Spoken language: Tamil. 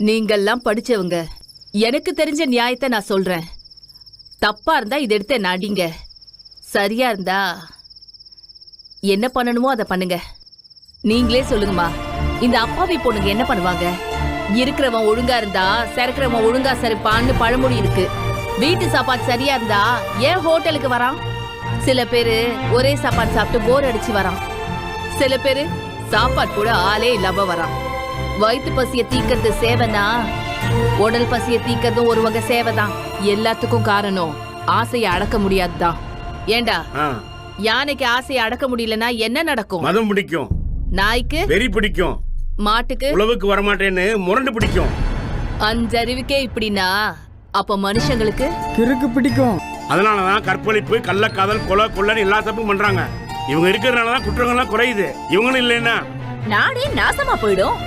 நீங்கெல்லாம் படிச்சவங்க. எனக்கு தெரிஞ்ச நியாயத்தை நான் சொல்றேன். தப்பா இருந்தா இதை எடுத்து நடிங்க, சரியா இருந்தா என்ன பண்ணணுமோ அதை பண்ணுங்க. நீங்களே சொல்லுங்கம்மா, இந்த அப்பாவி பொண்ணுங்க என்ன பண்ணுவாங்க? இருக்கிறவன் ஒழுங்கா இருந்தா சரக்கிறவன் ஒழுங்கா சரிப்பான்னு பழமொழி இருக்கு. வீட்டு சாப்பாடு சரியா இருந்தா ஏன் ஹோட்டலுக்கு வரான்? சில பேரு ஒரே சாப்பாடு சாப்பிட்டு போர் அடிச்சு வரான். சில பேரு சாப்பாடு கூட ஆளே இல்லாம வரான். வயிற்று பசிய தீக்கிறது சேவைனா, உடல் பசிய தீக்கிறதும் ஒரு வகை சேவைதான். எல்லாத்துக்கும் காரணம் ஆசையை அடக்க முடியாதுதான். ஏண்டா, யானைக்கு ஆசையை அடக்க முடியலன்னா என்ன நடக்கும்? மதம் பிடிக்கும். நாய்க்கு வெறி பிடிக்கும். மாட்டுக்கு உழவுக்கு வரமாட்டேன்னு முரண்டு பிடிக்கும். அஞ்சறிவுக்கே இப்படின்னா அப்ப மனுஷங்களுக்கு கிறுக்கு பிடிக்கும். அதனாலதான் கற்பழிப்பு, கள்ளக்காதல், கொலை, கொள்ளன்னு எல்லா தப்பும் பண்றாங்க. இவங்க இருக்கிறதுனாலதான் குற்றங்கள்லாம் குறையுது. இவங்களும் இல்லைன்னா நாடே நாசமா போயிடும்.